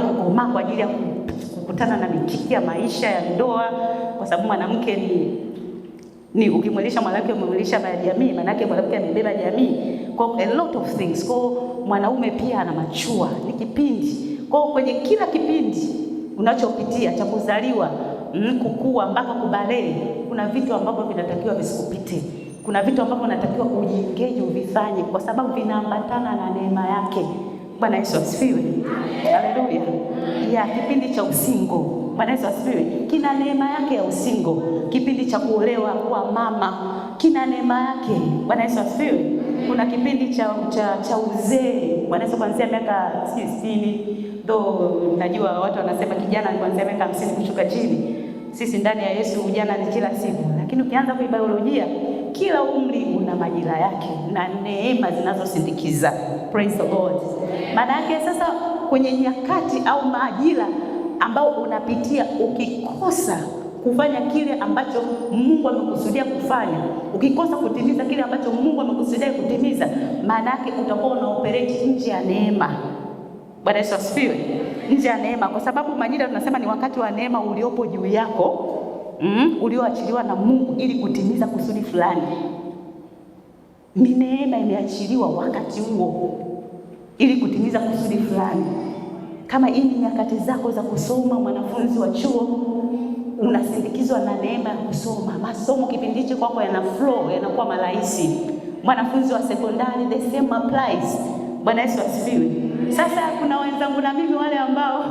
kukomaa kwa ajili ya kukutana na mikiki ya maisha ya ndoa, kwa sababu mwanamke ni ukimwilisha mwanamke umemwilisha jamii, maana yake mwanamke amebeba jamii. Kwa a lot of things. Kwa mwanaume pia ana machua, ni kipindi. Kwa kwenye kila kipindi unachopitia cha kuzaliwa, kukua mpaka kubalee, kuna vitu ambavyo vinatakiwa visikupite. Kuna vitu ambavyo unatakiwa ujiengage uvifanye kwa sababu vinaambatana na neema yake. Bwana Yesu asifiwe. Haleluya. Ya kipindi cha usingo. Bwana Yesu asifiwe. Kina neema yake ya usingo. Kipindi cha kuolewa kwa mama kina neema yake. Bwana Yesu asifiwe. Kuna kipindi cha uzee. Bwana Yesu kuanzia miaka 60, though najua watu wanasema kijana kuanzia miaka 50 kushuka chini. Sisi ndani ya Yesu ujana ni kila siku. Lakini ukianza kwa biolojia, kila umri una majira yake na neema zinazosindikiza. Praise the Lord. Maana yake sasa kwenye nyakati au majira ambao unapitia, ukikosa kufanya kile ambacho Mungu amekusudia kufanya, ukikosa kutimiza kile ambacho Mungu amekusudia kutimiza, maana yake utakuwa unaoperate nje ya neema. Bwana Yesu asifiwe. Nje ya neema, kwa sababu majira tunasema ni wakati wa neema uliopo juu yako, ulioachiliwa na Mungu ili kutimiza kusudi fulani. Ni neema imeachiliwa wakati huo ili kutimiza kusudi fulani. Kama hii ni nyakati zako za kusoma, mwanafunzi wa chuo unasindikizwa na neema ya kusoma. Masomo kipindi hicho kwako yana flow, yanakuwa marahisi. Mwanafunzi wa sekondari the same applies. Bwana Yesu asifiwe. Sasa kuna wenzangu na mimi wale ambao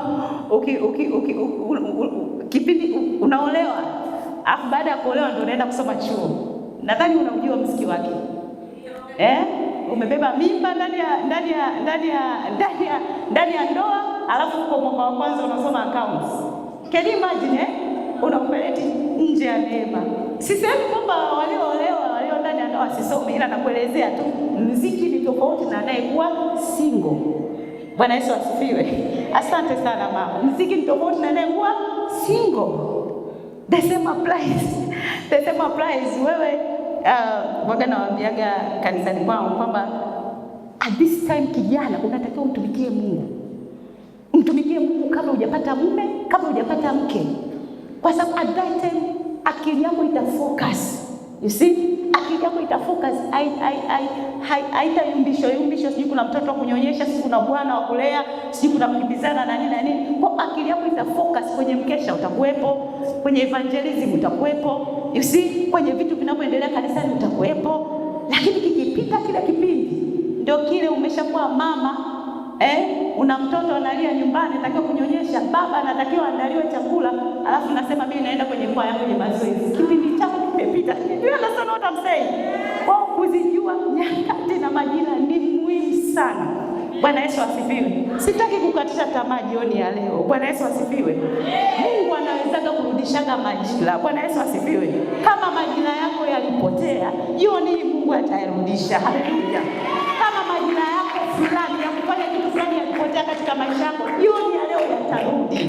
kipindi unaolewa, afu baada ya kuolewa ndio unaenda kusoma chuo. Nadhani unajua msiki wake. Umebeba mimba ndani ya ndoa, alafu kwa mwaka wa kwanza unasoma accounts. Can you imagine unaoperate nje ya neema? Sisemi kwamba walioolewa walio ndani ya ndoa sisome, ila nakuelezea tu muziki ni tofauti na anayekuwa single. Bwana Yesu asifiwe. Asante sana mama. Muziki ni tofauti na anayekuwa single. The same applies. The same applies. Wewe waga nawaambiaga kanisani kwangu kwamba at this time kijana unatakiwa umtumikie Mungu. Umtumikie Mungu kabla hujapata mume, kabla hujapata mke. Kwa sababu at that time akili yako itafocus. You see? Akili yako itafocus, haitayumbishwa, sijui kuna mtoto wa kunyonyesha, sijui kuna bwana wa kulea, sijui kuna kukimbizana na nini. Kwa akili yako itafocus kwenye mkesha utakuwepo, kwenye evangelism utakuwepo, you see, kwenye vitu vinavyoendelea kanisani utakuwepo. Lakini kikipita kile kipindi, ndio kile umeshakuwa mama, una mtoto analia nyumbani, anatakiwa kunyonyesha, baba anatakiwa andaliwe chakula, alafu nasema mimi naenda kwenye kwaya kwenye mazoezi. Kipindi chako kimepita. You understand what I'm saying? Kwa kuzijua nyakati na majira ni muhimu sana. Bwana Yesu asifiwe. Sitaki kukatisha tamaa jioni ya leo. Bwana Yesu asifiwe. Mungu anaweza kurudishaga majira. Bwana Yesu asifiwe. Kama majira yako yalipotea, jioni Mungu atayarudisha. Haleluya. Kama majira yako fulani ya kufanya kitu fulani yalipotea katika maisha yako, jioni ya leo yatarudi.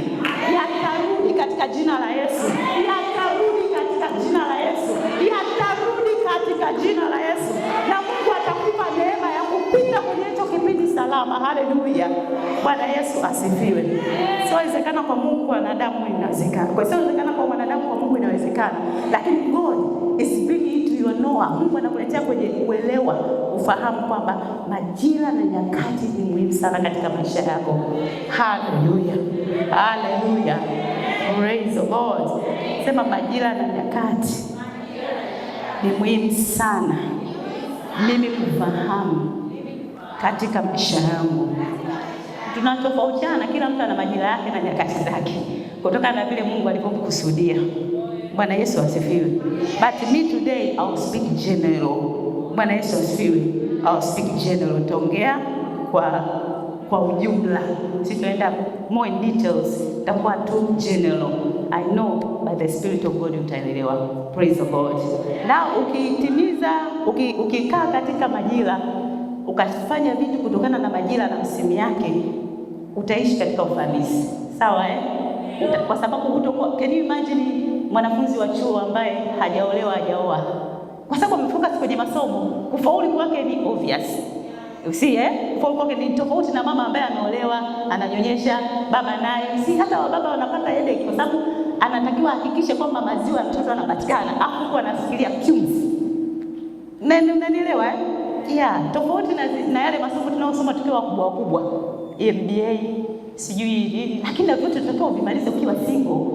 Yatarudi katika jina la Yesu. Yatarudi katika jina la Yesu. Yatarudi katika jina la Yesu. Na Mungu atakupa neema ya kupita kwenye hicho kipindi salama. Haleluya. Bwana Yesu asifiwe. Siwezekana kwa Mungu, kwa wanadamu inawezekana. Kwa sababu inawezekana kwa wanadamu, kwa Mungu inawezekana. Lakini God is bringing it to your know. Mungu anakuletea kwenye uelewa, ufahamu kwamba majira na nyakati ni muhimu sana katika maisha yako. Haleluya. Haleluya. Praise the Lord. Sema majira na nyakati ni muhimu sana mimi kufahamu katika maisha yangu. Tunatofautiana, kila mtu ana majira yake na nyakati zake kutokana na vile Mungu alivyokusudia. Bwana Yesu asifiwe. But me today I'll speak general. Bwana Yesu asifiwe. I'll speak general. Tongea kwa ujumla. Sitaenda more in details. Takuwa tu general. I know by the Spirit of God utaelewa. Praise the Lord. Na ukikaa katika majira, ukafanya vitu kutokana na majira na msimu yake, utaishi katika ufanisi. Sawa kwa sababu utakuwa, can you imagine mwanafunzi wa chuo ambaye hajaolewa, hajaoa, kwa sababu amefocus kwenye masomo, kufaulu kwake ni obvious. Kufa kwake ni tofauti na mama ambaye ameolewa, ananyonyesha, baba naye. Hata wababa wanapata headache kwa sababu anatakiwa hakikishe kwamba maziwa ya mtoto yanapatikana, afu anafikiria chumvi. Unanielewa tofauti na yale masomo tunaosoma tukiwa wakubwa, MBA, sijui nini, lakini na vyote tutakiwa vimalize ukiwa single.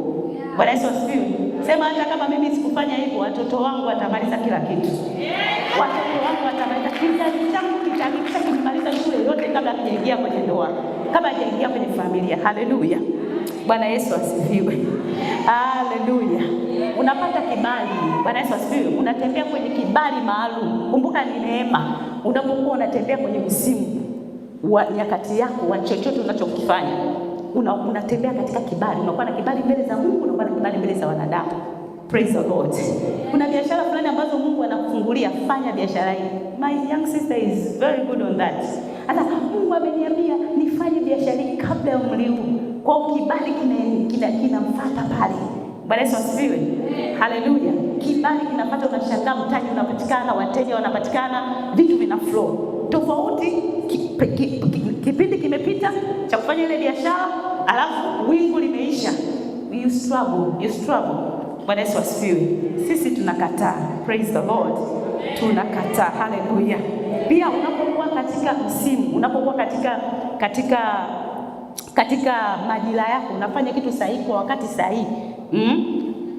Bwana Yesu asifiwe. Sema hata kama mimi sikufanya hivyo, watoto wangu watamaliza kila kitu. Watoto wangu watamaliza kizazi changu kitahakikisha kumaliza shule yote kabla hajaingia kwenye ndoa, kabla hajaingia kwenye familia. Haleluya. Bwana Yesu asifiwe. Haleluya. Unapata kibali. Bwana Yesu asifiwe. Unatembea kwenye kibali maalum. Kumbuka ni neema. Unapokuwa unatembea kwenye msimu wa nyakati yako wa chochote unachokifanya, unatembea katika kibali. Unakuwa na kibali mbele za Mungu, unakuwa na kibali mbele za wanadamu. Praise the Lord. Kuna biashara fulani ambazo Mungu anakufungulia, fanya biashara hii. My young sister is very good on that. Hata Mungu ameniambia nifanye biashara hii kabla ya umri huu. Kwa kibali kinamfuata pale. Bwana Yesu asifiwe. Haleluya. Kibali kinapata, unashangaa mtaji unapatikana, wateja wanapatikana, vitu vina flow. Tofauti kipindi kimepita cha kufanya ile biashara, alafu wingu limeisha. You struggle. Bwana Yesu asifiwe. Sisi tunakataa. Praise the Lord. Tunakataa. Haleluya. Pia unapokuwa katika msimu, unapokuwa katika majira yako, unafanya kitu sahihi kwa wakati sahihi,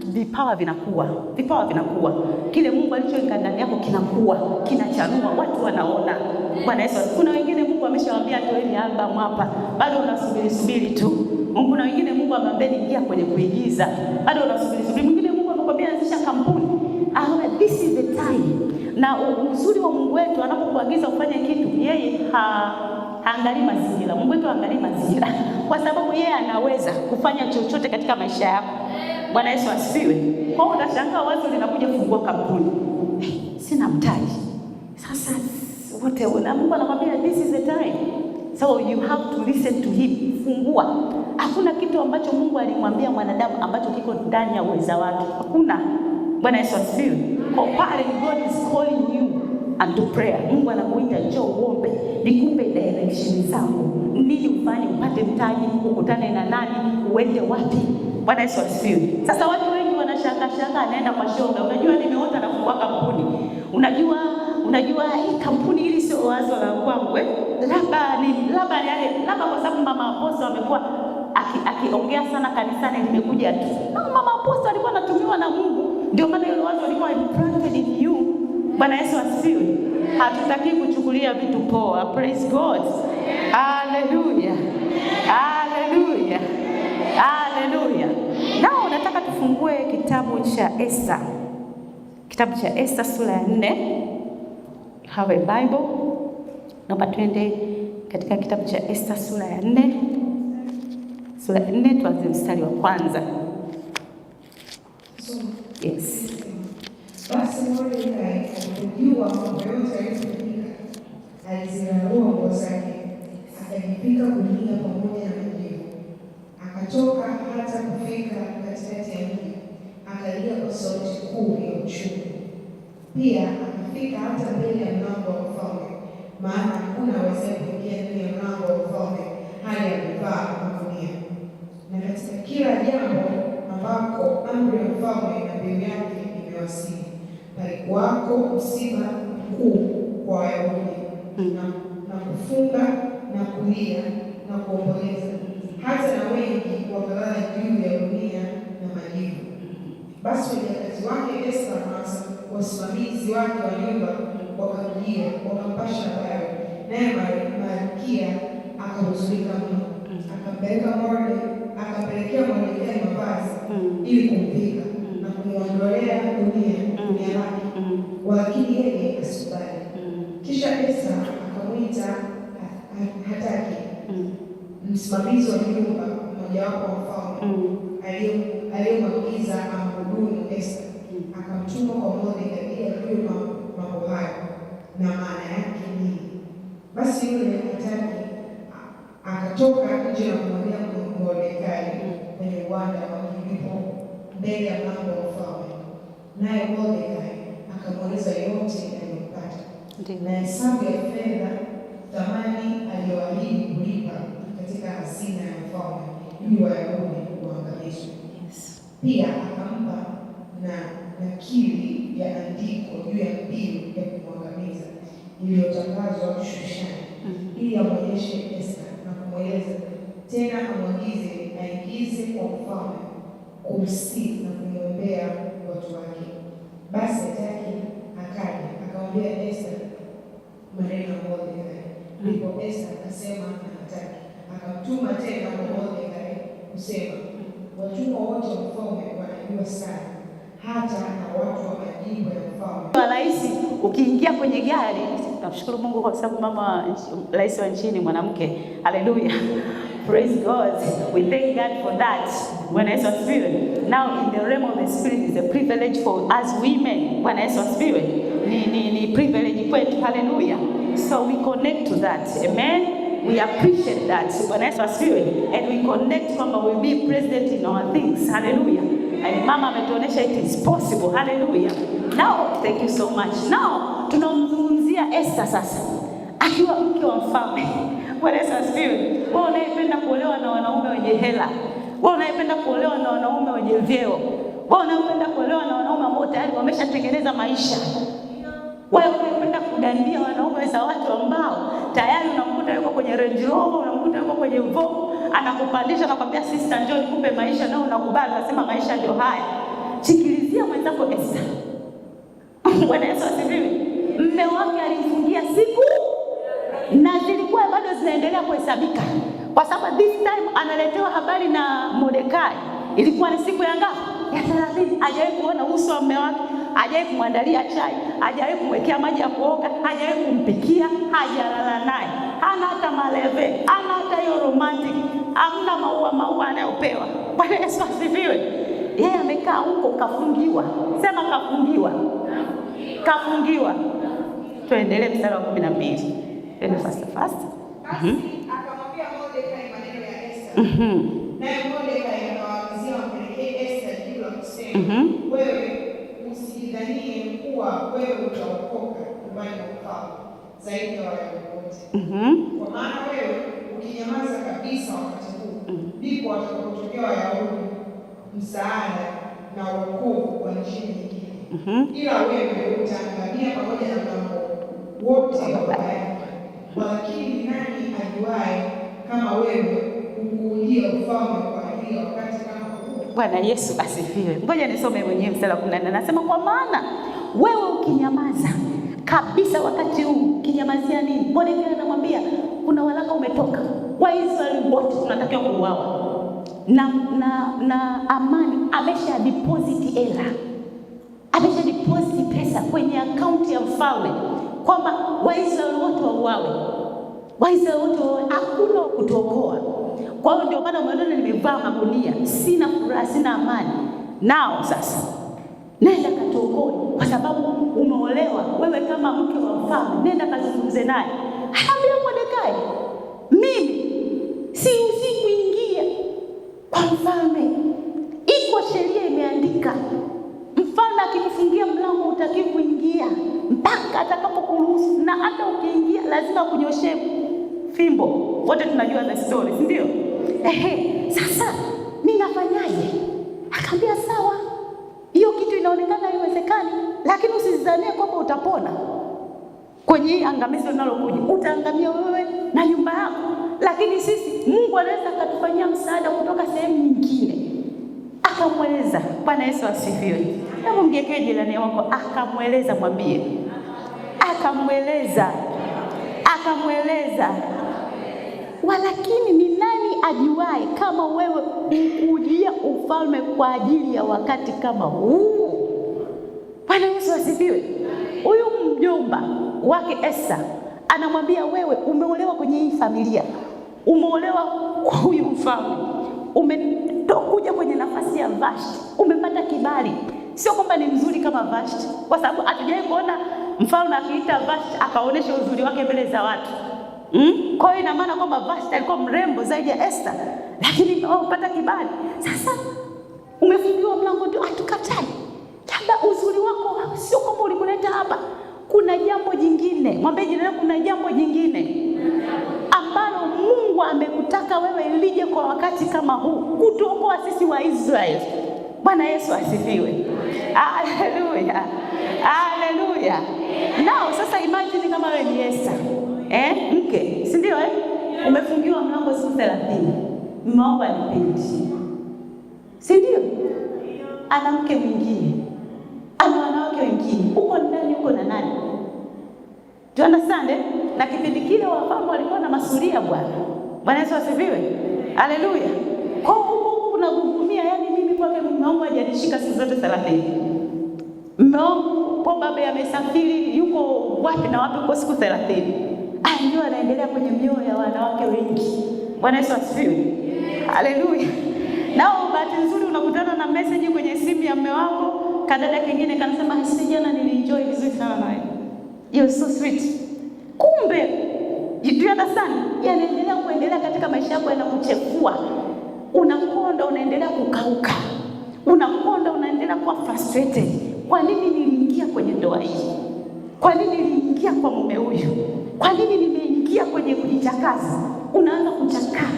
vipawa vinakuwa. Kile Mungu alichoweka ndani yako kinakuwa, kinachanua, watu wanaona. Bwana Yesu. Kuna wengine Mungu ameshawaambia toeni album hapa, bado unasubiri tu. Kuna wengine Mungu amwambia ingia kwenye kuigiza, bado unasubiri. Mwingine Mungu amekwambia anzisha kampuni. This is the time. Na uzuri wa Mungu wetu, anapokuagiza ufanye kitu, yeye haangalii mazingira. Mungu wetu haangalii mazingira, kwa sababu yeye anaweza kufanya chochote katika maisha yako. Bwana Yesu asifiwe. Kwa hiyo unashangaa wazo linakuja kufungua kampuni. Sina mtaji. Sasa wote Mungu anakuambia this is the time. So you have to listen to him. Fungua. Hakuna kitu ambacho Mungu alimwambia mwanadamu ambacho kiko ndani ya uwezo wake. Hakuna. Bwana Yesu asifiwe. Kwa pale God is calling you unto prayer. Mungu anakuita njoo uombe, nikupe direction zangu. Nini ufanye upate mtaji, ukutane na nani, uende wapi? Bwana Yesu asifiwe. Sasa watu wengi wanashangaa anaenda kwa shoga. Unajua nimeota na kufungua kampuni. Unajua hii kampuni hili sio wazo la kwangu. Labda kwa sababu mama Apostle amekuwa akiongea sana kanisani, nimekuja tu. Mama Apostle alikuwa anatumiwa na Mungu. Ndio maana ile wazo lilikuwa implanted in you. Bwana Yesu asifiwe. Hatutaki kuchukulia vitu poa. Praise God. Hallelujah. Hallelujah. Hallelujah. Nao nataka tufungue kitabu cha Esther. Kitabu cha Esther sura ya 4. Have a Bible. Naomba tuende katika kitabu cha Esther sura ya 4. Sura ya 4 tuanze mstari wa kwanza. Yes. Basi Mordekai alipojua mambo yote yaliyofanyika, alizirarua nguo zake, akajivika gunia pamoja na majivu, akatoka hata kufika katikati ya mji, akalia kwa sauti kuu ya uchungu. Pia akafika hata mbele ya mlango wa mfalme, maana hakuna awezaye kuingia ndani ya mlango wa mfalme hali amevaa magunia. Na katika kila jambo ambako amri ya mfalme na mbiu yake imewasili, palikuwako msiba mkuu kwa Wayahudi, na kufunga na kulia na kuomboleza, hata na wengi wakalala juu ya gunia na majivu. Basi wajakazi wake Esta na wasimamizi wake wa nyumba wakamjia, wakampasha habari, naye Malkia akahuzunika mno. Akampelekea Mordekai mavazi ili kumpika na kumwondolea gunia lake, walakini yeye asikubali. Kisha Esta akamwita Hataki, msimamizi wa nyumba, mmojawapo wa mfalme, aliyemwagiza amhudumu Esta, akamtuma kwa Mordekai ili ajue mambo hayo na maana yake nini. Basi yule Hataki akatoka nje na kumwambia Mordekai kwenye uwanja wa kilipo mbele ya mlango wa mfalme. Naye Mordekai akamweleza yote aliyopata na hesabu ya fedha thamani aliyoahidi kulipa katika hazina ya mfalme ili Wayahudi waangamizwe. Pia akampa na nakili ya andiko juu ya mbiu ya kumwangamiza iliyotangazwa Shushani, ili amwonyeshe Esta na kumweleza tena, amwagize aingize kwa mfalme kumsihi na kumwombea watu wake. Basi Hataki akaja akamwambia Esta maneno ya Mordekai. Ndipo Esta akasema na Hataki, akamtuma tena kwa Mordekai kusema, watumwa wote wa mfalme wanajua sana, hata na watu wa majimbo ya mfalme. Rais ukiingia kwenye gari, tunashukuru Mungu kwa sababu mama rais wa nchini mwanamke. Hallelujah. Praise God. We thank God for that. Bwana Yesu asifiwe. Now in the realm of the spirit is a privilege for us women. Bwana Yesu asifiwe. Ni privilege kwetu. Hallelujah. So we connect to that. Amen. We appreciate that. Bwana Yesu asifiwe. And we connect kwamba we be present in our things. Hallelujah. And mama ametuonesha it is possible. Hallelujah. Now, thank you so much. Now, tunamzungumzia Esta sasa. Akiwa mke wa mfalme. Bwana Yesu asifiwe. Wewe unayependa kuolewa na wanaume wenye hela. Wewe unayependa kuolewa na wanaume wenye vyeo. Wewe unayependa kuolewa na wanaume ambao tayari wameshatengeneza maisha. Wewe unayependa kudandia wanaume za watu ambao tayari unamkuta yuko kwenye Range Rover, unamkuta yuko kwenye Volvo, anakupandisha na kwambia sister njoo nikupe maisha, na unakubali, unasema maisha ndio haya. Sikilizia mwenzako Esta. Bwana Yesu asifiwe. Mume wake alimfungia siku na zilikuwa bado zinaendelea kuhesabika. Kwa sababu this time analetewa habari na Mordekai. Ilikuwa ni siku ya ngapi? Ya 30. Hajawahi kuona uso wa mume wake, hajawahi kumwandalia chai, hajawahi kumwekea maji ya kuoga, hajawahi kumpikia, hajalala naye. Hana hata maleve, hana hata hiyo romantic, hamna maua anayopewa. Bwana Yesu asifiwe. Yeye amekaa huko kafungiwa. Sema kafungiwa. Kafungiwa. Tuendelee mstari wa 12. Twende fast. Akamwambia Mordekai maneno ya Esta. Naye Mordekai akawaagizia wampelekee Esta jibu la kusema, wewe usijidhanie kuwa wewe utaokoka nyumbani mwa mfalme zaidi ya Wayahudi wote. Kwa maana wewe ukinyamaza kabisa wakati huu, ndipo watakapotokea Wayahudi msaada na wokovu kwa nchi nyingine. Ila wewe utaangamia pamoja na mambo wote wa baba yako. Lakini nani ajuaye kama wewe ukuulia ufalme kwa ajili ya wakati kama huu? Bwana Yesu asifiwe. Ngoja nisome mwenyewe mstari wa 14. Anasema kwa maana wewe ukinyamaza kabisa wakati huu, kinyamazia nini? Mordekai anamwambia kuna waraka umetoka. Waisraeli wote tunatakiwa kuuawa. Na Amani amesha deposit hela. Amesha deposit pesa kwenye akaunti ya mfalme kwamba Waisraeli wote wauawe. Waisraeli wote hakuna kutokoa. Kwa hiyo ndio maana mwanadamu nimevaa magunia, sina furaha, sina amani. Nao sasa nenda katokoe, kwa sababu umeolewa wewe kama mke wa mfalme, nenda kazungumze naye. Anambia Mordekai, mimi si kuingia kwa mfalme. Iko sheria imeandika. Mfalme akikufungia mlango hutaki kuingia mpaka atakapokuruhusu, na hata ukiingia lazima kunyoshe fimbo. Wote tunajua the story, si ndio? Sasa ninafanyaje? Akamwambia sawa. Hiyo kitu inaonekana haiwezekani, lakini usizidhanie kwamba utapona. Kwenye hii angamizo linalokuja, utaangamia wewe na nyumba yako. Lakini sisi Mungu anaweza akatufanyia msaada kutoka sehemu nyingine. Akamweleza. Bwana Yesu asifiwe. Hebu mgekee jirani wako, akamweleza, mwambie. Akamweleza. Walakini ni nani ajuaye kama wewe ukujia ufalme kwa ajili ya wakati kama huu? Bwana Yesu asifiwe. Huyu mjomba wake Esta anamwambia wewe umeolewa kwenye hii familia. Umeolewa kwa huyu mfalme. Umetokuja kwenye nafasi ya Vashti. Umepata kibali. Sio kwamba ni mzuri kama Vashti, kwa sababu hatujawahi kuona mfalme akiita Vashti akaonesha uzuri wake mbele za watu. Kwa hiyo ina maana kwamba Vashti alikuwa mrembo zaidi ya Esta, lakini umepata kibali. Sasa umefungiwa mlango, ndio atukatai. Labda uzuri wako sio kwamba ulikuleta hapa. Kuna jambo jingine. Mwambie jirani, kuna jambo jingine. ambalo Mungu amekutaka wewe lije kwa wakati kama huu, kutuokoa sisi wa Israeli. Bwana Yesu asifiwe. Haleluya. Haleluya. Nao sasa imagine kama wewe ni Esther. Mke, si ndio umefungiwa mlango siku 30. Mume wako anipendi. Si ndio? Ana mke mwingine. Ana wanawake wengine. Uko ndani uko na nani? Do you understand? Na kipindi kile wafalme walikuwa na masuria bwana. Bwana Yesu asifiwe. Haleluya. Kwa huko unagugumia, yani mimi kwake mume wangu hajanishika siku zote 30. Mume wangu probably amesafiri yuko wapi na wapi kwa siku 30. Ndio anaendelea kwenye mioyo ya wanawake wengi. Bwana Yesu asifiwe. Haleluya. Nao bahati nzuri unakutana na message kwenye simu ya mume wako, kadada kingine kanasema jana nilienjoy vizuri sana na wewe. You're so sweet. Kumbe, do you understand? Yanaendelea kuendelea katika maisha yako, yanakuchefua. Unakonda, unaendelea kukauka. Unakonda, unaendelea kuwa frustrated. Kwa nini niliingia kwenye ndoa hii? Kwa nini niliingia kwa mume huyu? Kwa nini nimeingia kwenye kujichakaza? Unaanza kuchakaa.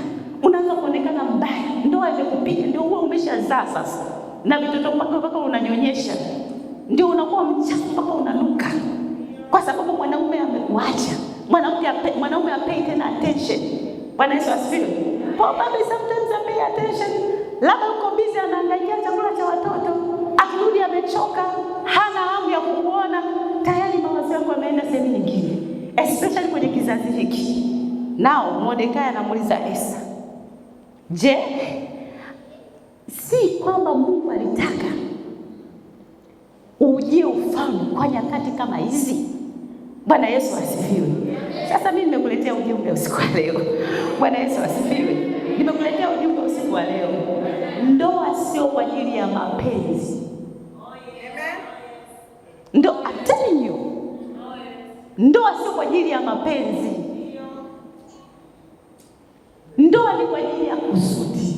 Unaanza kuonekana mbaya. Ndoa imekupiga, ndio wewe umeshazaa sasa. Na vitoto mpaka unanyonyesha. Ndio unakuwa mchafu mpaka unanuka. Kwa sababu mwanaume amekuacha. Mwanaume apei tena attention. Bwana Yesu asifiwe. Probably sometimes apei attention. Labda uko busy anaangalia chakula cha watoto. Akirudi amechoka, hana hamu ya kukuona, tayari mawazo yako yameenda sehemu nyingine. Especially kwenye kizazi hiki. Nao Mordekai anamuuliza Esther, je, si kwamba Mungu alitaka uje ufalme kwa nyakati kama hizi? Bwana Yesu asifiwe. Sasa mimi nimekuletea ujumbe usiku wa leo. Bwana Yesu asifiwe. Nimekuletea ujumbe usiku wa leo. Ndoa sio kwa ajili ya mapenzi. I'm telling you. Ndoa sio kwa ajili ya mapenzi. Ndoa ni kwa ajili ya kusudi.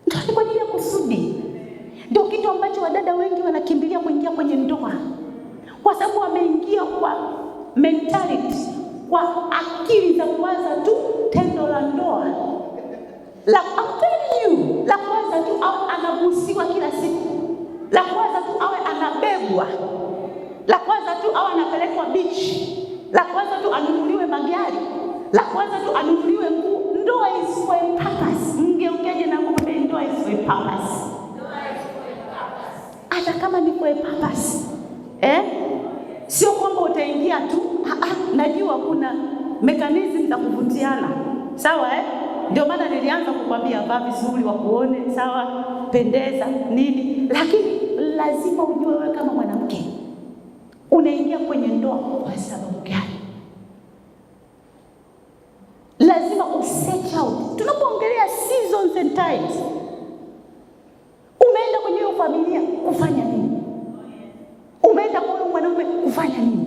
Ndoa ni kwa ajili ya kusudi. Ndio kitu ambacho wadada wengi wanakimbilia kuingia kwenye ndoa. Kwa sababu wameingia kwa mentality, kwa akili za kuwaza tu tendo la ndoa. I'm telling you, la kuwaza tu awe anabusiwa kila siku. La kuwaza tu awe anabebwa. La kuwaza tu awe anapelekwa beach. La kuwaza tu anunuliwe magari. La kuwaza tu anunuliwe nguo. Ndoa is for a purpose. Mgeukeje na kumbe ndoa is for a purpose. Hata kama ni for a purpose. Sio kwamba utaingia tu. Najua kuna mechanism za kuvutiana. Sawa Ndio maana nilianza kukwambia vaa vizuri wakuone, sawa, pendeza, nini. Lakini lazima ujue wewe kama mwanamke unaingia kwenye ndoa kwa sababu gani? Lazima usearch out. Tunapoongelea seasons and times, umeenda kwenye hiyo familia kufanya nini? Umeenda kwa mwanaume kufanya nini?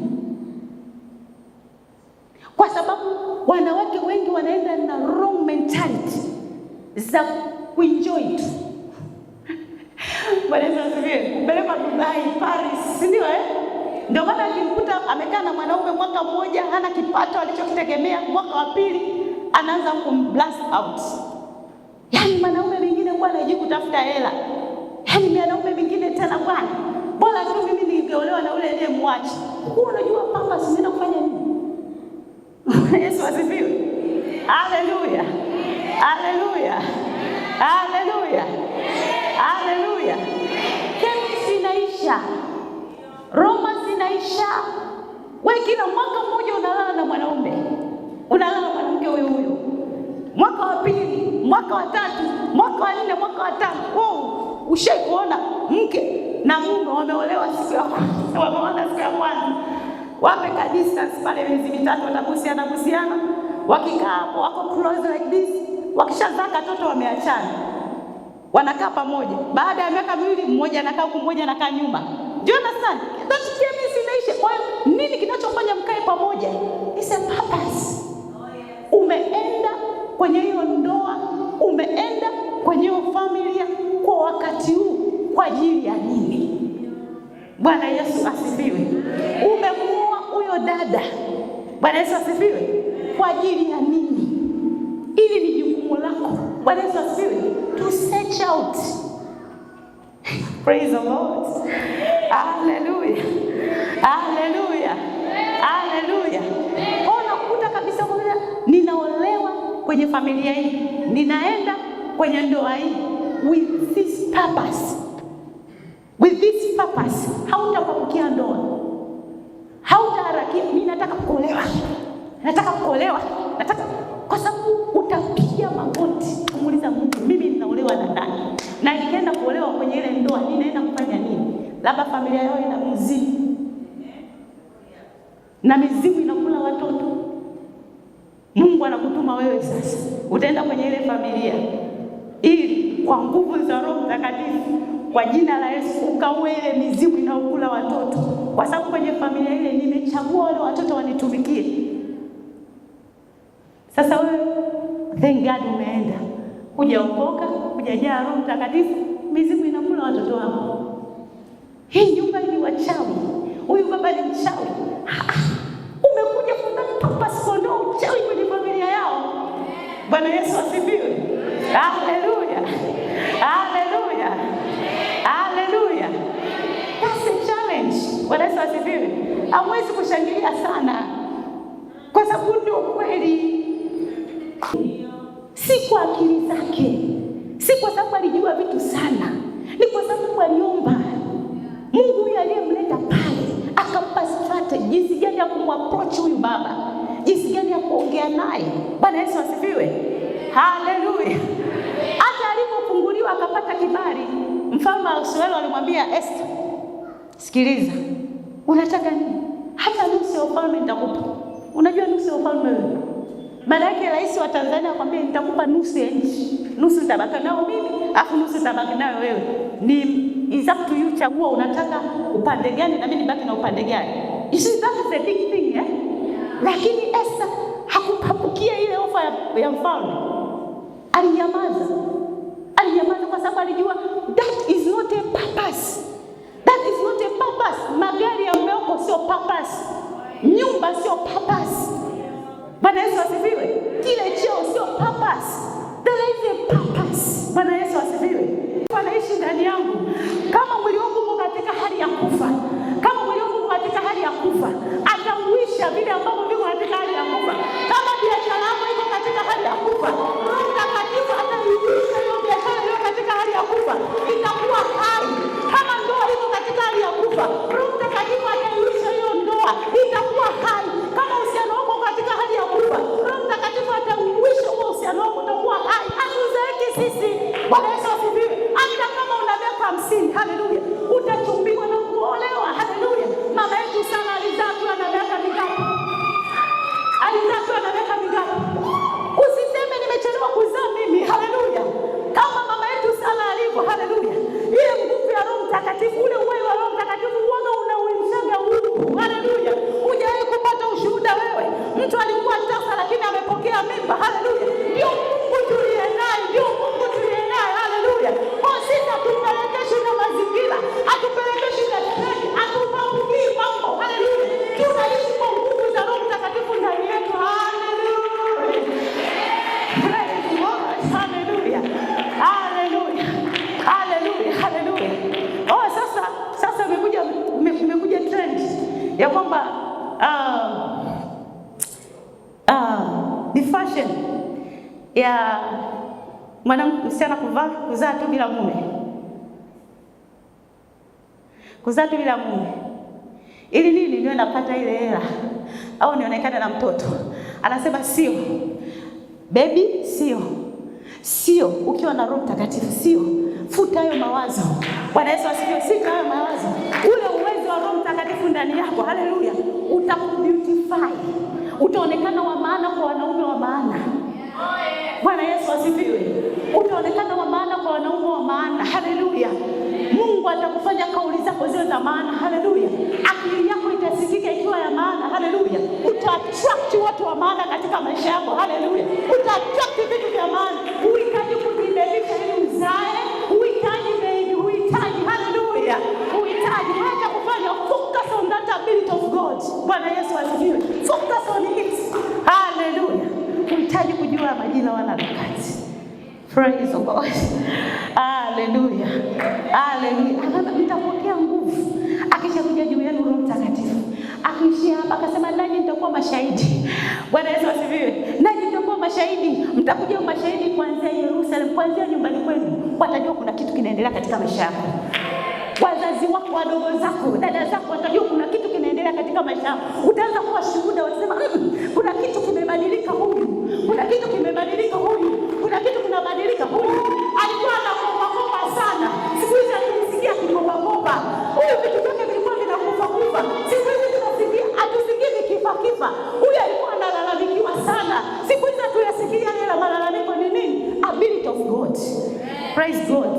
Kwa sababu wanawake wengi wanaenda na wrong mentality za kuenjoy tu. Bwana Yesu asifiwe. Kupeleka Dubai, Paris, si ndio Ndio maana akimkuta amekaa na mwanaume mwaka mmoja, hana kipato alichokitegemea, mwaka wa pili anaanza kumblast out. Yaani mwanaume mwingine kwa anajui kutafuta hela. Yaani mwanaume mwingine tena bwana, bora tu mimi ningeolewa na ule aliyemwacha. Wewe unajua papa sinaenda kufanya nini? Yesu asifiwe. Haleluya. Haleluya. Haleluya. Haleluya. Kemi sinaisha. Roma sinaisha. Wewe kila mwaka mmoja unalala na mwanaume. Unalala na mwanamke huyo huyo. Mwaka wa pili, mwaka wa tatu, mwaka wa nne, mwaka wa tano. Ushai kuona mke na mume wameolewa siku ya kwanza, wameona siku ya kwanza. Wape ka distance pale miezi mitatu, watabusiana. Wakikaa hapo wako close like this. Wakishazaa katoto wameachana. Wanakaa pamoja. Baada ya miaka miwili mmoja anakaa huko, mmoja anakaa nyuma. Do you understand? That's chemistry inaisha. Kwa nini kinachofanya mkae pamoja? It's a purpose. Umeenda kwenye hiyo ndoa, umeenda kwenye hiyo familia kwa wakati huu kwa ajili ya nini? Bwana Yesu asifiwe. Umemuoa huyo dada Bwana Yesu asifiwe. Kwa ajili ya nini? Ili ni jukumu lako. Bwana Yesu asifiwe. To search out. Praise the Lord. Hallelujah. Hallelujah. Hallelujah. Unakuta kabisa kwamba ninaolewa kwenye familia hii, ninaenda kwenye ndoa hii with this purpose. With this purpose. Hautapabukia ndoa. Hautaharakia, mimi nataka kuolewa. Nataka kuolewa. Kwa sababu utapiga magoti kumuuliza Mungu, mimi ninaolewa na nani? Na nikienda kuolewa kwenye ile ndoa, ninaenda kufanya nini? Labda familia yao ina mizimu. Na mizimu inakula watoto. Mungu anakutuma wewe sasa. Utaenda kwenye ile familia ili kwa nguvu za Roho Mtakatifu, kwa jina la Yesu, ukaue ile mizimu inayokula watoto. Kwa sababu kwenye familia ile nimechagua wale watoto wanitumikie. Sasa wewe, thank God umeenda. Hujaokoka, hujajaa Roho Mtakatifu, mizimu inakula watoto wako. Hii nyumba ni wachawi. Huyu baba ni mchawi. Umekuja purpose kuondoa uchawi kwenye familia yao. Bwana Yesu asifiwe. Hallelujah. Hallelujah. Hallelujah. That's a challenge. Bwana Yesu asifiwe. Hamwezi kushangilia sana, kwa sababu ndio kweli. Si kwa akili zake, si kwa sababu alijua vitu sana, ni kwa sababu aliomba. Mungu huyu aliyemleta pale akampa strategy jinsi gani ya kumapproach huyu baba, jinsi gani ya kuongea naye. Bwana Yesu asifiwe. Hallelujah. Hata alipofunguliwa akapata kibali, mfalme Ahasuero alimwambia Esther, sikiliza, unataka nini? Hata nusu ya ufalme nitakupa. Unajua nusu ya ufalme wewe? Maana yake rais wa Tanzania akwambia nitakupa nusu ya nchi. Nusu nitabaki nao mimi, afu nusu nitabaki nayo wewe. Ni is up to you, chagua unataka upande gani na mimi nibaki na upande gani. You see, that is a big thing, eh? Lakini Esther hakupapukia ile ofa ya mfalme. Alinyamaza. Alinyamaza kwa sababu alijua that is not a purpose. That is not a purpose. Magari ya mmeoko sio purpose. Nyumba sio purpose. Bwana Yesu asifiwe. Kile cheo sio purpose. There is a purpose. Bwana Yesu asifiwe. Anaishi ndani yangu. Kama mwili wangu uko katika hali ya kufa, kama mwili wangu uko katika hali ya kufa, atauisha vile ambavyo viko katika hali ya kufa. Kama biashara yako iko katika hali ya kufa, Roho Mtakatifu ataiisha hiyo biashara iliyo katika hali ya kufa, itakuwa hai. Kama ndoa iko katika hali ya kufa, Roho Mtakatifu ataiisha hiyo ndoa, itakuwa hai. Kama uhusiano wako katika hali ya kufa, Roho Mtakatifu atauisha huo uhusiano wako, utakuwa hai. Hatuzeeki sisi. Bwana Yesu asifiwe. Hata kama una miaka 50, haleluya, utachumbiwa na kuolewa. Haleluya. Mama yetu sana alizaa tu ana miaka mingapi? Alizaa tu ana miaka mingapi? Usiseme nimechelewa kuzaa mimi. Haleluya. Kama mama yetu sana alivyo, haleluya. Ile nguvu ya Roho Mtakatifu, ule uwezo wa Roho Mtakatifu uoga unauishaga huko. Haleluya. Hujawahi kupata ushuhuda wewe? Mtu alikuwa tasa lakini amepokea mimba. Haleluya. Ndio Mungu tuliye naye, ndio Mungu tuliye naye. Haleluya. Kwa sisi hatupelekeshi na mazingira, hatupelekeshi na treni, hatupambukii mambo. Haleluya. Tunaishi kwa nguvu za Roho Mtakatifu ndani yetu. Haleluya. Praise God. Haleluya. Haleluya. Haleluya. Haleluya. Oh, sasa umekuja trend ya kwamba ni fashion ya msichana kuzaa tu bila mume. Kuzaa tu bila mume. Ili nini? Niwe napata ile hela au nionekane na mtoto. Anasema sio. Baby, sio. Sio. Ukiwa na Roho Mtakatifu sio. Futa hayo mawazo. Bwana Yesu asifiwe. Sika hayo mawazo. Ule uwezo wa Roho Mtakatifu ndani yako, haleluya, utakubeautify. Utaonekana wa maana kwa wanaume wa maana. Bwana Yesu asifiwe. Utaonekana wa maana kwa wanaume wa maana. Haleluya. Mungu atakufanya kauli zako ziwe za maana. Haleluya. Akili yako itasikika ikiwa ya maana. Haleluya. Uta-attract watu wa maana katika maisha yako. Haleluya. Uta-attract vitu vya maana. Uhitaji kujibelisha ili uzae. Uhitaji baby. Uhitaji. Haleluya. Uhitaji. Wacha kufanya. Focus on that ability of God. Bwana Yesu asifiwe. Focus on it. Praise the Lord. Hallelujah. Hallelujah. Mtapokea nguvu akishakuja juu yenu Roho Mtakatifu. Akiishia hapa akasema nanyi mtakuwa mashahidi. Bwana Yesu asifiwe. Nanyi mtakuwa mashahidi. Mtakuja mashahidi kuanzia Yerusalemu, kuanzia nyumbani kwenu. Watajua kuna kitu kinaendelea katika maisha yako. Wazazi wako, wadogo zako, dada zako watajua kuna kitu kinaendelea katika maisha yako. Utaanza kuwa shuhuda, wasema kuna kitu kimebadilika huyu. Kuna kitu kimebadilika huyu. Kuna kitu kinabadilika huyu. Alikuwa anakopa sana. Siku hizi anasikia akikopa. Huyu vitu vyake vilikuwa vinakufa. Siku hizi tunasikia atusikie vikifa. Huyu alikuwa analalamikiwa sana. Siku hizi tunasikia ile malalamiko ni nini? Ability of God. Praise God.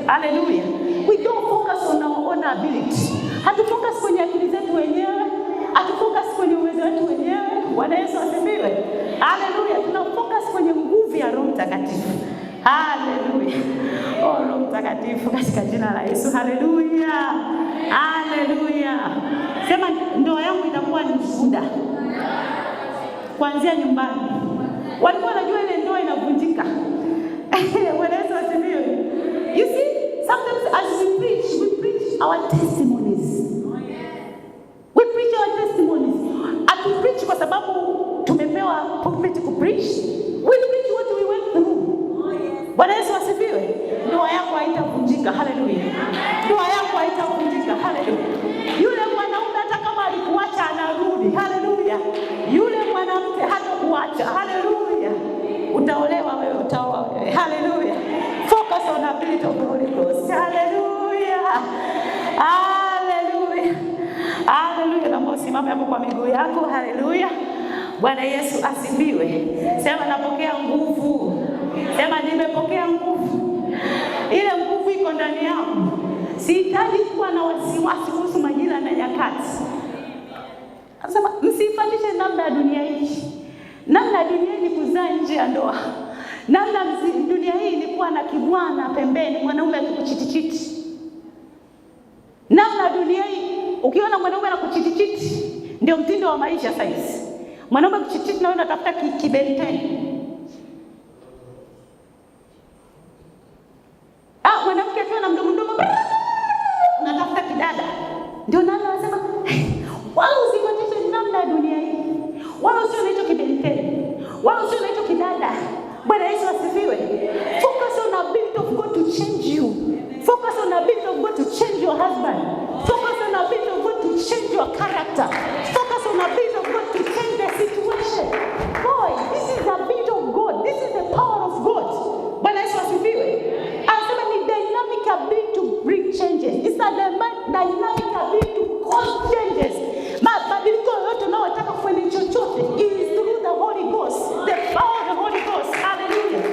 Hallelujah. We don't focus on our own ability. Hatufocus kwenye akili zetu wenyewe. Hatufocus kwenye uwezo wetu wenyewe. Bwana Yesu asifiwe. Hallelujah. Tunafocus kwenye nguvu ya Roho Mtakatifu. Hallelujah. Oh, Roho Mtakatifu katika jina la Yesu. Hallelujah. Hallelujah. Sema ndoa yangu itakuwa ni ushuhuda. Kuanzia nyumbani. Walikuwa wanajua ile ndoa inavunjika. Bwana Yesu asifiwe. You see, sometimes as we preach our testimonies. We preach our testimonies. Atu preach kwa sababu tumepewa pulpit ku preach. We preach what we went through. Bwana Yesu asifiwe. Ndoa yako haitavunjika. Hallelujah. Ndoa yako haitavunjika. Hallelujah. Yule mwanaume hata kama alikuacha anarudi. Hallelujah. Yule mwanamke hatakuacha. Hallelujah. Utaolewa wewe, utaoa wewe. Hallelujah. Focus on the ability of the Holy Ghost. Hallelujah. Hallelujah. Hallelujah. Na usimame hapo kwa miguu yako. Hallelujah. Bwana Yesu asifiwe. Sema napokea nguvu. Sema nimepokea nguvu. Ile nguvu iko ndani yangu. Sihitaji kuwa na wasiwasi kuhusu majira na nyakati. Sema msifuatishe namna ya dunia hii. Namna ya dunia hii ni kuzaa nje ya ndoa. Namna dunia hii ni kuwa na kibwana pembeni, mwanaume akikuchitichiti. Namna dunia hii ukiona mwanaume anakuchitichiti ndio mtindo wa maisha sasa. Mwanaume kuchitichiti na wewe unatafuta kibenteni. Mwanamke akiwa na mdomo unatafuta kidada. Ndio nani anasema wala usifuatishe namna ya dunia hii. Wala usio na hicho kibenteni. Wala usio na hicho kidada. Bwana Yesu asifiwe. Focus on the ability of God to change you. Focus on the ability of God to change your husband. Focus on the ability of God to change your character. Focus on the ability of God to change the situation. Boy, this is the ability of God. This is the power of God. Bwana Yesu asifiwe. Anasema ni dynamic ability to bring changes. It's a dynamic ability to cause changes. Mabadiliko yote unayotaka kufanya chochote is through the Holy Ghost. The power of the Holy Ghost. Hallelujah.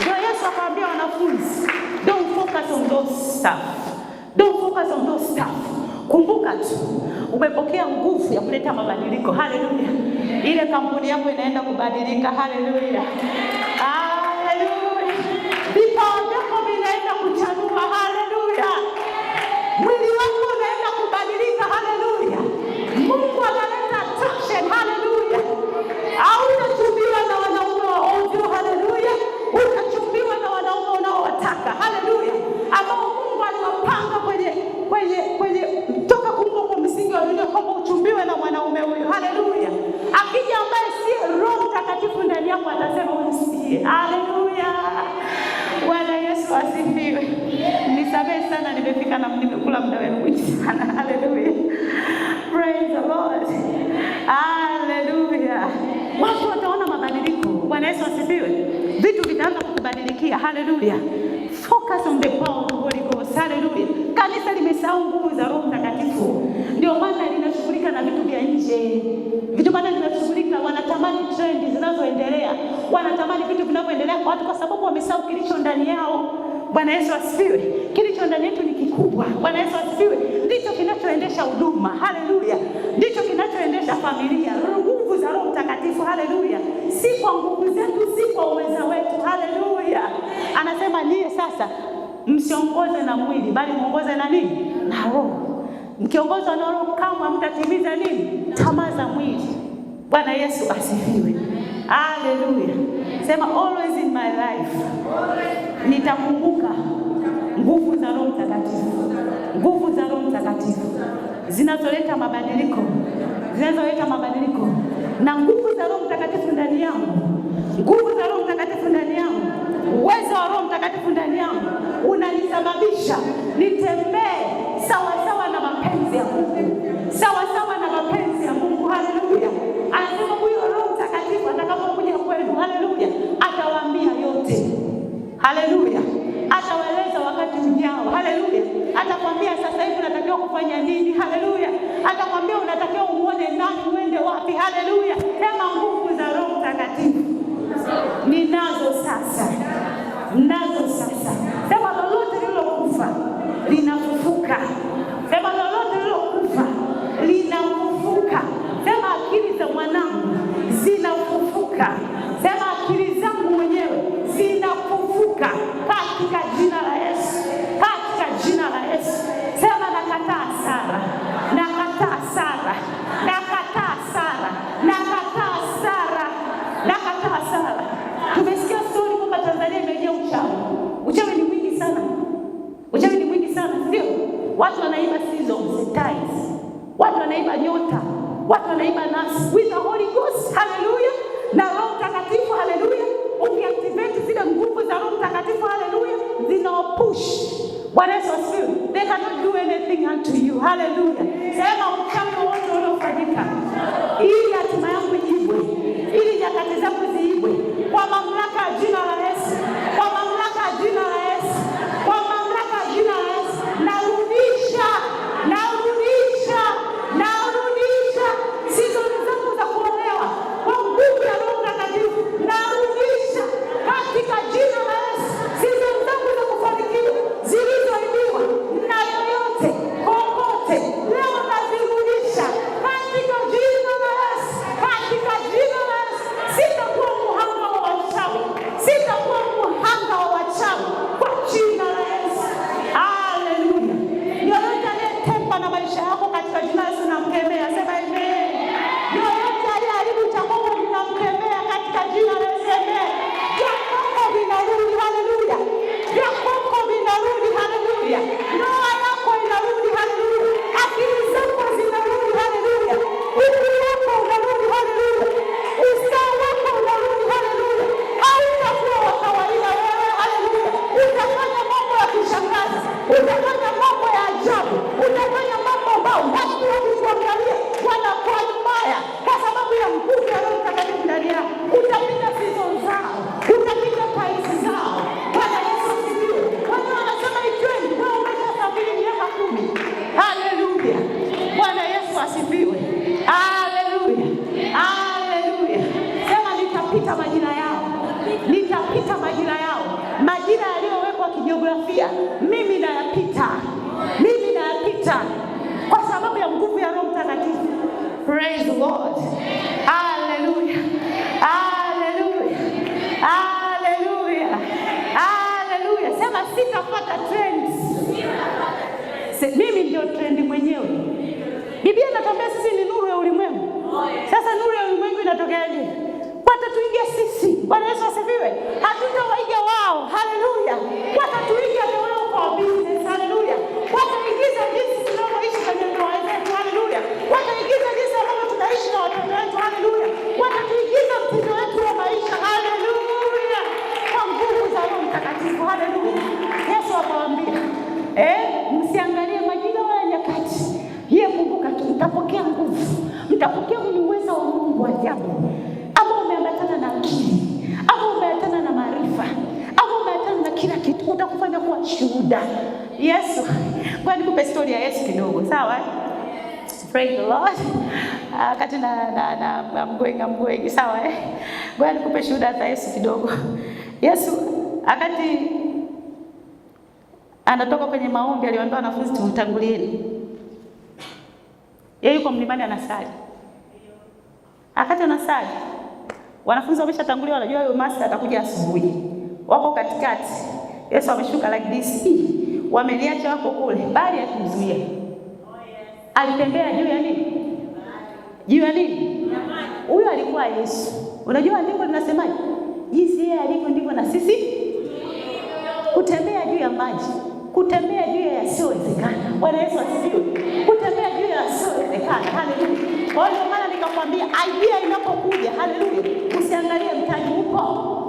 Ndio Yesu akawaambia wanafunzi, don't focus on those stuff. Don't focus on those stuff. Kumbuka tu umepokea nguvu ya kuleta mabadiliko. Hallelujah. Ile kampuni yako inaenda kubadilika. Hallelujah. Hallelujah. Vipawa vyako vinaenda kuchanua. Hallelujah. Mwili wako unaenda kubadilika. Hallelujah. Mungu analeta attraction. Hallelujah. Hautachumbiwa na wanaume wa ovyo. Hallelujah. Utachumbiwa na wanaume unaowataka. Hallelujah. Ambao Mungu aliwapanga kwenye toka kuumbwa kwa msingi wa dunia kwamba uchumbiwe na mwanaume huyo. Hallelujah. Akija ambaye si Roho Mtakatifu ndani yako atasema usikie. Hallelujah. Bwana Yesu asifiwe. Nisamehe sana nimefika na nimekula muda wenu mwingi sana. Hallelujah. Praise the Lord. Hallelujah. Watu wataona mabadiliko. Bwana Yesu asifiwe. Vitu vitaanza kukubadilikia. Hallelujah. Focus on the power of the Holy Ghost. Hallelujah. Kanisa limesahau nguvu za Roho Mtakatifu. Ndio maana linashughulika na vitu vya nje. Vitu maana linashughulika, wanatamani trend zinazoendelea. Wanatamani vitu vinavyoendelea kwa watu kwa sababu wamesahau kilicho ndani yao. Bwana Yesu asifiwe. Kilicho ndani yetu ni kikubwa. Bwana Yesu asifiwe. Ndicho kinachoendesha huduma. Hallelujah. Ndicho kinachoendesha familia. Nguvu za Roho Mtakatifu. Hallelujah. Si kwa nguvu zetu, si kwa uweza wetu. Hallelujah. Anasema niye sasa msiongoze na mwili bali muongoze na nini? Na Roho. Mkiongozwa na Roho kama mtatimiza nini? Tamaa za mwili. Bwana Yesu asifiwe. Hallelujah. Sema always in my life. nitakumbuka nguvu za Roho Mtakatifu, nguvu za Roho Mtakatifu zinazoleta mabadiliko, na nguvu za Roho Mtakatifu ndani yangu, nguvu za Roho Mtakatifu ndani yangu, uwezo wa Roho Mtakatifu ndani yangu unanisababisha nitembee sawa sawa na mapenzi ya Mungu, sawa sawa na mapenzi ya Mungu. Haleluya! Anasema huyo Roho Mtakatifu atakapokuja kwenu, haleluya, atawaambia yote. Haleluya! Atawaeleza wakati ujao. Haleluya! Atakwambia sasa hivi unatakiwa kufanya nini. Haleluya! Atakwambia unatakiwa umuone nani, uende wapi. Haleluya! Sema nguvu za Roho Mtakatifu ninazo sasa, mnazo sasa. Sema lolote lilokufa linafufuka. Sema lolote lilokufa linafufuka. Sema akili za mwanangu zinafufuka. Sema akili zangu mwenyewe zinafufuka katika jina la Yesu, katika jina la Yesu. Sema nakataa Sara, nakataa Sara, nakataa Sara, nakataa Sara, nakataa Sara. Tumesikia story kwamba Tanzania imejaa uchawi. Uchawi ni mwingi sana, uchawi ni mwingi sana, sio? Watu wanaiba seasons, times, watu wanaiba nyota, watu wanaiba nasi with the Holy Ghost. Haleluya! Na Roho Mtakatifu, haleluya, ukiactivate zile nguvu za Roho Mtakatifu, haleluya, zinawapush. Bwana Yesu asifiwe. They cannot do anything unto you. Haleluya! Sema uchawi wote uliofanyika ili hatima yangu iibwe, ili nyakati zangu ziibwe, kwa mamlaka ya jina la Yesu, kwa mamlaka ya jina la Yesu, kwa mamlaka ya jina la Yesu, narudisha, narudisha, narudisha season zangu za kuolewa kwa nguvu ya Roho Mtakatifu, narudisha katika jina la Yesu. Season zangu za kufanikiwa zilizoibiwa na yoyote kokote, leo nazirudisha katika jina la Yesu, katika jina la Yesu. Sitakuwa muhanga wa wachawi, sitakuwa muhanga wa wachawi kwa jina la Yesu. Haleluya! Yoyote aliyetempa na maisha yako katika jina la Yesu namkemea. Sema amen. Yoyote aliyeharibu cha Mungu ninamkemea katika jina la Yesu. Amen. Vya kwako vinarudi. Haleluya! Vya kwako vinarudi. Haleluya! Ndoa yako inarudi. Haleluya! Akili zako zinarudi. Haleluya! Nguvu yako unarudi. Haleluya! Ustawi wako unarudi. Haleluya! Hautakuwa wa kawaida wewe. Haleluya! Utafanya mambo ya kushangaza, utafanya mambo ya ajabu, utafanya mambo ambayo watu wakikuangalia wanakuwa mbaya kwa sababu ya nguvu ya Roho Mtakatifu ndani yako. Utapita season zao, utapita paisi zao. Bwana Yesu asifiwe. Watu wanasema ikiweni wewe umeshasafiri miaka 10. Haleluya! Bwana Yesu asifiwe. Haleluya, haleluya. Sema nitapita majira yao, nitapita majira yao. Majira yaliyowekwa kijiografia mimi nayapita, mimi nayapita kwa sababu ya nguvu ya Roho Mtakatifu. Praise the Lord. Haleluya, haleluya, haleluya, haleluya. Sema sitafuata trends. Mimi ndio trendi mwenyewe. Biblia inatuambia sisi ni nuru ya ulimwengu. Sasa nuru ya ulimwengu inatokeaje? Watatuiga sisi. Bwana Yesu asifiwe. Hatutawaiga wao. Haleluya. Watatuiga wao kwa business. Haleluya. Wataigiza jinsi tunavyoishi kwenye ndoa zetu. Haleluya. Wataigiza jinsi ambavyo tunaishi na watoto wetu. Haleluya. Watatuigiza mtindo wetu wa maisha. Haleluya. Kwa nguvu za Roho Mtakatifu. Haleluya. Yesu akawaambia, msiangalie majira wala nyakati. Yeye kumbuka tu mtapokea nguvu. Mtapokea uwezo wa Mungu ajabu. Ama umeambatana na akili, ama umeambatana na maarifa, ama umeambatana na kila kitu, utakufanya kuwa shuhuda. Yesu, kwa nikupe story ya Yesu kidogo, sawa? Praise the Lord. Wakati I'm going, sawa? Kwa nikupe shuhuda za Yesu kidogo. Yesu wakati anatoka kwenye maombi aliwaambia wanafunzi tumtangulieni. Yeye yuko mlimani anasali. Akati anasali, wanafunzi wameshatangulia, wanajua huyo master atakuja asubuhi. Wako katikati. Yesu ameshuka like this. Wameliacha wako kule, bali akumzuia. Alitembea juu ya nini? Juu ya nini? Huyo alikuwa Yesu. Unajua andiko linasemaje? Jinsi yeye alivyo ndivyo na sisi. kutembea juu ya maji, kutembea juu ya yasiyowezekana. Bwana Yesu asifiwe. Kutembea juu ya yasiyowezekana. Haleluya. Kwa hiyo maana nikakwambia idea inapokuja, haleluya, usiangalie mtaji upo,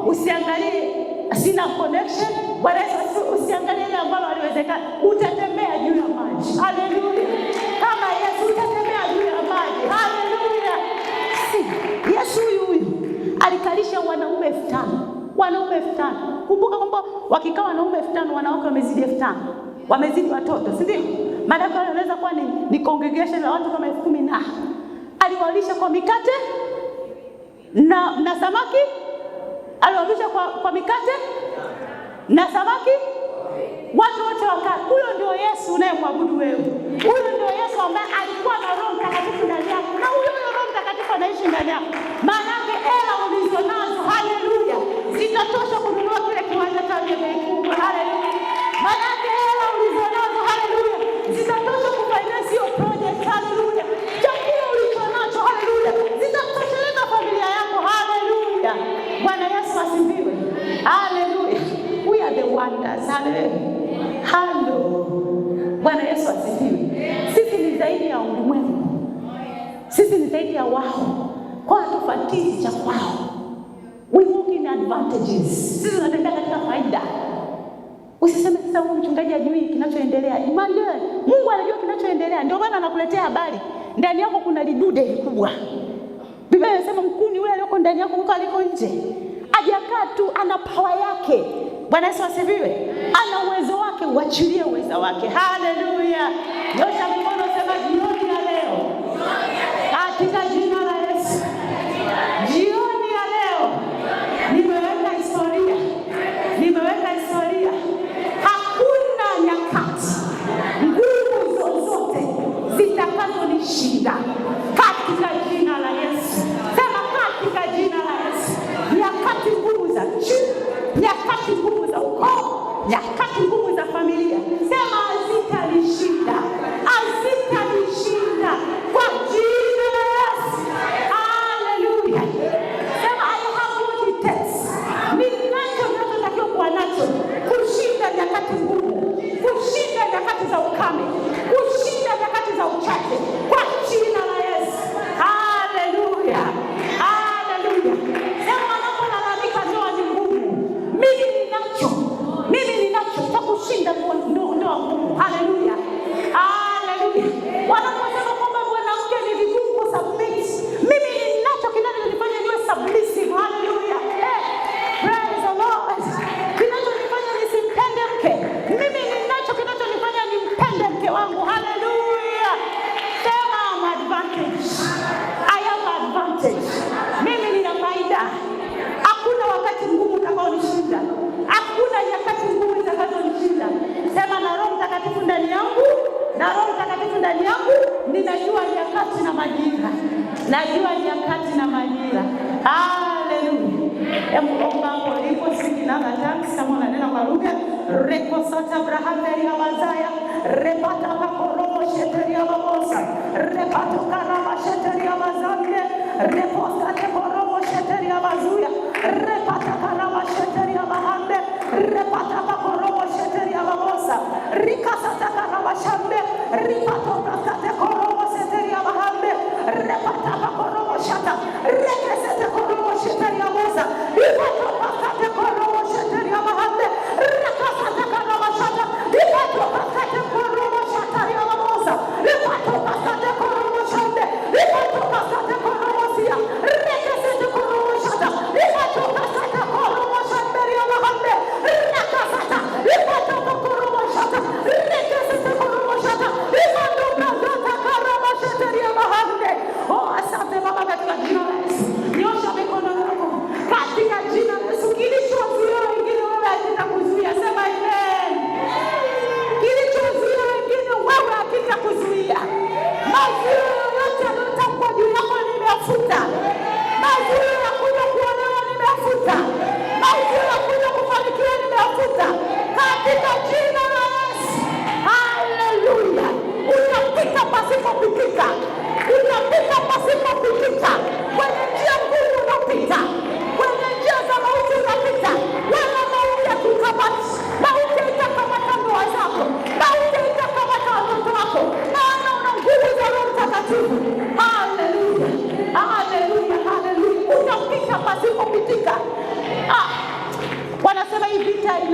usiangalie sina connection. Bwana Yesu asifiwe. Usiangalie ile ambalo haliwezekana, utatembea juu ya maji. Haleluya. Kama Yesu utatembea juu ya maji. Haleluya. Si Yesu huyu alikalisha wanaume 5,000. Wanaume 5,000. Kumbuka kwamba wakikaa wanaume 5,000, wanawake wamezidi 5,000. Wamezidi watoto, si ndio? Maana yake inaweza kuwa ni congregation la watu kama 10,000 na aliwalisha kwa mikate na samaki. Aliwalisha kwa mikate na samaki. Watu wote wakaa. Huyo ndio Yesu unayemwabudu wewe. Huyo ndio Yesu ambaye alikuwa na Roho Mtakatifu ndani yako. Na huyo Roho Mtakatifu anaishi ndani yako. Maana yake hela ulizonazo, haleluya, zitatosha kununua kile kiwanja cha bei kubwa. Haleluya. Maana yake hela ulizonazo, haleluya, zitatosha kufinance hiyo project. Haleluya. Chakula ulichonacho, haleluya, zitatosheleza familia yako. Haleluya. Bwana Yesu asifiwe. Haleluya. We are the wonders. Haleluya. Halo. Bwana Yesu asifiwe. Sisi ni zaidi ya ulimwengu. Sisi ni zaidi ya wao. Kwa tufatisi cha kwao. We walk in advantages. Sisi tunatembea katika faida. Usiseme sasa huyu mchungaji ajui kinachoendelea. Imani, Mungu anajua kinachoendelea. Ndio maana anakuletea habari. Ndani yako kuna lidude kubwa. Biblia inasema mkuni yule aliyoko ndani yako huko aliko nje. Hajakaa tu, ana power yake. Bwana Yesu asifiwe. Ana uwezo wake, uachilie uwezo wake. Haleluya. Nyosha mkono, sema jioni ya leo, katika jina la Yesu. Jioni ya leo nimeweka historia. Nimeweka historia. Hakuna nyakati nguvu zozote zitakazonishinda katika jina la Yesu. Sema katika jina la Yesu. Nyakati nguvu za chini, nyakati nguvu za ukoo, nyakati nguvu za familia, sema hazitanishinda. Hazitanishinda kwa jina la Yesu. Haleluya. Sema I have what it takes. Ninachotakiwa kuwa nacho kushinda nyakati ngumu, kushinda nyakati za ukame, kushinda nyakati za uchache kwa jina la Yesu. Haleluya. Haleluya. Sema wanapolalamika ndoa ni ngumu, mimi ninacho cha kushinda ndoa ngumu. Haleluya. Haleluya. Wanaposema kwamba mwanamke ni vigumu kusubmit, mimi ninacho kinachonifanya niwe submissive. Haleluya. Praise the Lord. Kinachonifanya nisimpende mke, mimi ninacho kinachonifanya nimpende mke wangu. Haleluya. Sema I'm advantage. I am advantage. Mimi nina faida. Hakuna wakati mgumu utakaonishinda. Hakuna nyakati ngumu zitakazonishinda. Sema na Roho Mtakatifu ndani yangu, na Roho Mtakatifu ndani yangu, ninajua nyakati na majira. Najua nyakati na majira. Haleluya. Hebu omba hapo ulipo, sikina na tanks kama unanena kwa lugha. Rekosata Abraham ya Bazaya, repata pakoromo sheteri ya babosa, repato karama sheteri ya bazande, reposta tekoromo sheteri ya bazuya, repata karama sheteri ya bahande, repata pakoromo sheteri ya babosa, rikasata karama shande, ripato prakate koromo sheteri ya bahande, repata pakoromo shata, rekesete koromo sheteri ya bosa, ripato prakate koromo sheteri ya bahande, rekasata karama shata, ripato prakate koromo sheteri ya babosa, ripato prakate koromo shande, ripato prakate koromo sia, rekesete koromo shata, ripato prakate koromo shande ya bahande, rekasata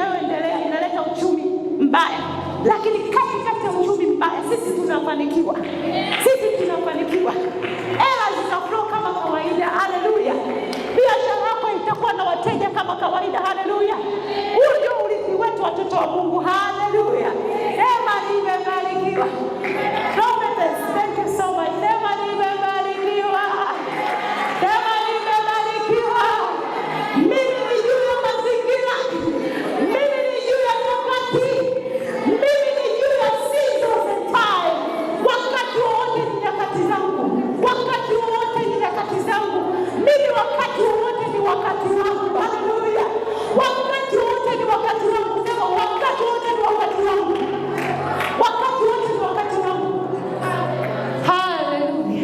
inayoendelea inaleta uchumi mbaya, lakini katikati ya uchumi mbaya sisi tunafanikiwa. Sisi tunafanikiwa. Hela zitaflow kama kawaida. Haleluya. Biashara yako itakuwa na wateja kama kawaida. Haleluya. Huu ndio urithi wetu watoto wa Mungu.